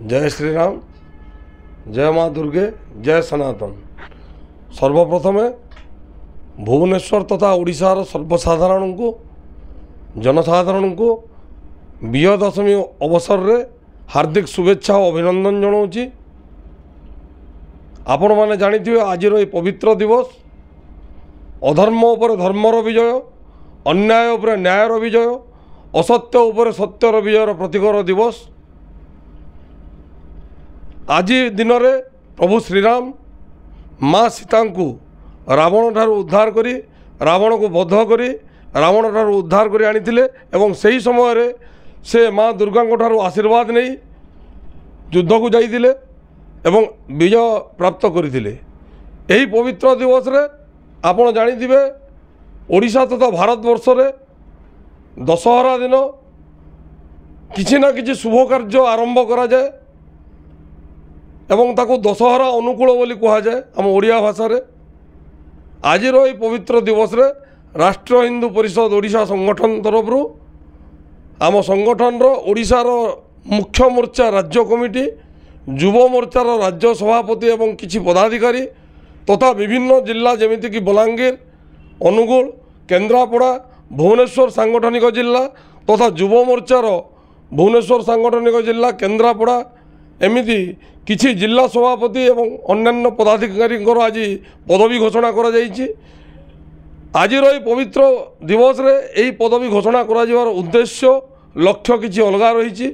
जय श्री राम, जय माँ दुर्गे, जय सनातन। सर्वप्रथम भुवनेश्वर तथा ओडिशार सर्वसाधारण को जनसाधारण को विजयादशमी अवसर रे हार्दिक शुभेच्छा और अभिनंदन जनाऊँगी। आपण मैंने जानिथिबे आज ये पवित्र दिवस अधर्म उपर धर्मर विजय, अन्याय उपर न्यायर विजय, असत्य उपर सत्यर विजयर प्रतीकर दिवस। आज दिन में प्रभु श्रीराम माँ सीता को रावण ठारू उद्धार करी रावण को बध करी रावण ठारू उद्धार करी आनिथिले एवं सही समय रे से माँ दुर्गा ठारू आशीर्वाद नहीं युद्ध को जाइथिले एवं विजय प्राप्त करथिले। एही पवित्र दिवस रे आपण जानिथिबे ओडिशा तथा भारतवर्ष रे दशहरा दिन किछि ना किछि शुभ कार्य आरंभ करा जाए एवं ताको दशहरा अनुकूल बोली कहा जाए आम ओडिया भाषा रे। आज ये पवित्र दिवस रे राष्ट्रीय हिंदू परिषद ओडिशा संगठन तरफ आम संगठन ओडिशार मुख्य मोर्चा राज्य कमिटी, युव मोर्चार राज्य सभापति एवं किछि पदाधिकारी तथा विभिन्न जिला जेमिति कि बलांगीर, अनुगुल, केन्द्रापड़ा, भुवनेश्वर सांगठनिक जिला तथा युव मोर्चार भुवनेश्वर सांगठनिक जिला केन्द्रापड़ा एमिति किछि जिला सभापति एवं अन्यान्य पदाधिकारी आज पदवी घोषणा करा जाइछि। आज पवित्र दिवस रे एही पदवी घोषणा करा जिवार उद्देश्य लक्ष्य किछि अलगा रही।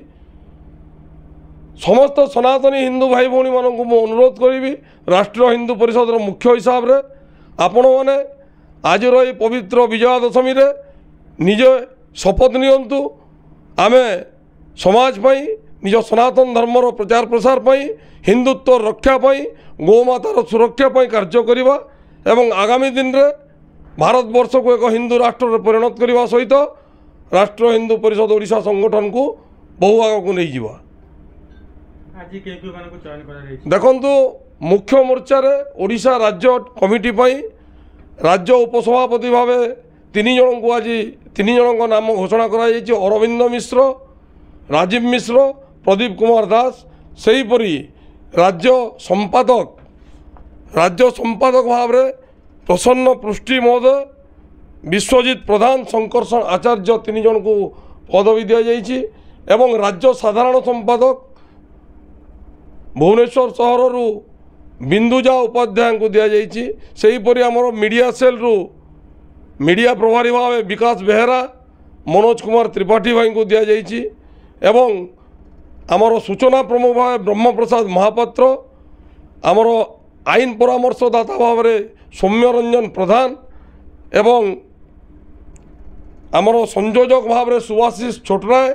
समस्त सनातनी हिंदू भाई भौणी मानक मु अनुरोध करी राष्ट्रीय हिंदू परिषद मुख्य हिसाब रे आपण माने आज ये पवित्र विजयादशमी रे निजे शपथ नियंतु आमे समाज पई निज सनातन धर्मर प्रचार प्रसार पई हिंदुत्व रक्षा पई गोमातार सुरक्षा पई कार्य करिबा एवं आगामी दिन रे भारतवर्ष को एक हिंदू राष्ट्र रे परिणत करने सहित राष्ट्रीय हिंदू परिषद ओडिशा संगठन को बहु आग को नहीं जीवा। देखंतु मुख्य मोर्चा रे ओडिशा राज्य कमिटी पई राज्य उपसभापति भावे 3 जन को आज 3 जन नाम घोषणा करा जायछि। अरविंद मिश्र, राजीव मिश्र, प्रदीप कुमार दास, सेहीपरि राज्य संपादक भाव में प्रसन्न पृष्टि महोदय, विश्वजित प्रधान, शंकरषण आचार्य 3 जन को पदवी दि जाइछि एवं राज्य साधारण संपादक भुवनेश्वर सहर बिंदुजा उपाध्याय को दि जाइछि। सेहीपरि आमर मीडिया सेल मीडिया प्रभारी भाव विकास बेहेरा, मनोज कुमार त्रिपाठी भाई को दि जाइछि एवं आमर सूचना प्रमुख भाव ब्रह्म प्रसाद महापात्र, आमर आईन परामर्शदाता भाव में सौम्य रंजन प्रधान एवं आमर संयोजक भाव में सुभाषिष छोटराय,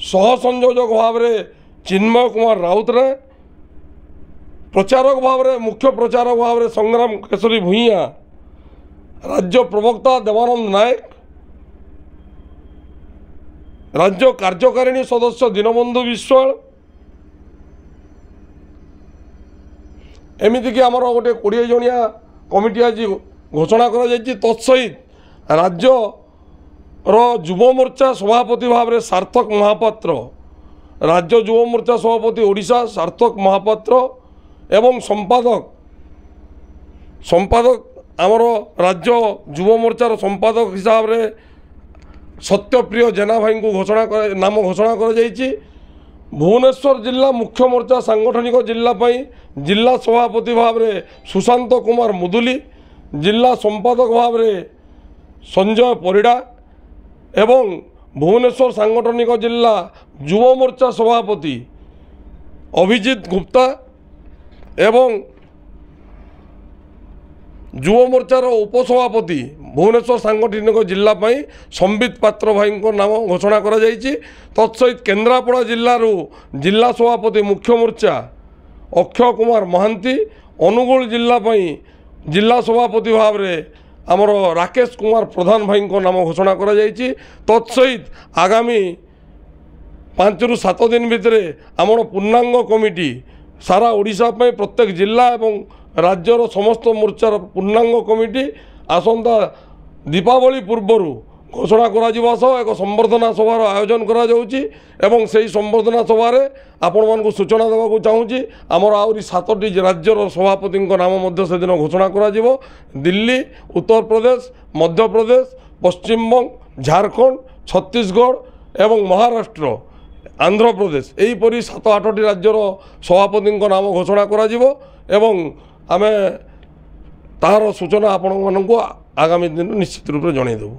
सह संयोजक भाव में चिन्मय कुमार राउतराय, प्रचारक भाव में मुख्य प्रचारक भाव में संग्राम केशरी भूइया, राज्य प्रवक्ता देवानंद नायक, राज्य कार्यकारिणी सदस्य दीनबंधु विश्वाल, एमती कि आमर गोटे 20 जनिया कमिटी आज घोषणा करा जायछि। तत्सहित राज्य युव मोर्चा सभापति भाव में सार्थक महापात्र, राज्य युव मोर्चा सभापति ओडिशा सार्थक महापात्र एवं संपादक आमर राज्य युव मोर्चार संपादक हिसाब रे सत्यप्रिय जेना भाई को नाम घोषणा कर जाइछि। भुवनेश्वर जिला मुख्य मोर्चा सांगठनिक जिला पई जिला सभापति भाव में सुशांत कुमार मुदुली, जिला संपादक भाव में संजय परिड़ा एवं भुवनेश्वर सांगठनिक जिला युव मोर्चा सभापति अभिजीत गुप्ता एवं युव मोर्चार उपसभापति भुवनेश्वर सांगठनिक जिला पई संबित पात्र भाई को नाम घोषणा करा जायछि। तत्सहित केन्द्रापड़ा जिल्लारू जिला सभापति मुख्य मोर्चा अक्षय कुमार महांती, अनुगुल जिला पई जिला सभापति भाव में आमर राकेश कुमार प्रधान भाई को नाम घोषणा करा जायछि। तत्सहित आगामी 5 ରୁ 7 दिन भितर आमर पूर्णांग कमिटी सारा ओडिशा पई प्रत्येक जिला एवं राज्यर समस्त मोर्चार पूर्णांग कमिटी आसंता दीपावली पूर्वर ঘোষণা করা সহ এক সম্বর্ধনা সভার আয়োজন করা যাଉଛି এবং সেই সম্বর্ধনা সভাରେ ଆପଣମାନଙ୍କୁ ସୂଚନା ଦେବାକୁ ଚାହୁଁଛି ଆମର ଆହୁରି 7ଟି ରାଜ୍ୟର ସଭାପତିଙ୍କ ନାମ ମଧ୍ୟ ସେଦିନ ଘୋଷଣା କରାଯିବ। ଦିଲ୍ଲୀ, ଉତ୍ତରପ୍ରଦେଶ, ମଧ୍ୟପ୍ରଦେଶ, ପଶ୍ଚିମବଙ୍ଗ, ଝାଡ଼ଖଣ୍ଡ, ଛତିଶଗଡ଼ ଏବଂ ମହାରାଷ୍ଟ୍ର, ଆନ୍ଧ୍ରପ୍ରଦେଶ ଏହିପରି 7-8ଟି ରାଜ୍ୟର ସଭାପତିଙ୍କ ନାମ ଘୋଷଣା କରାଯିବ ଏବଂ ଆମେ ତାହାର ସୂଚନା ଆପଣମାନଙ୍କୁ ଆଗାମୀ ଦିନ ନିଶ୍ଚିତ ରୂପରେ ଜଣାଇଦେବୁ।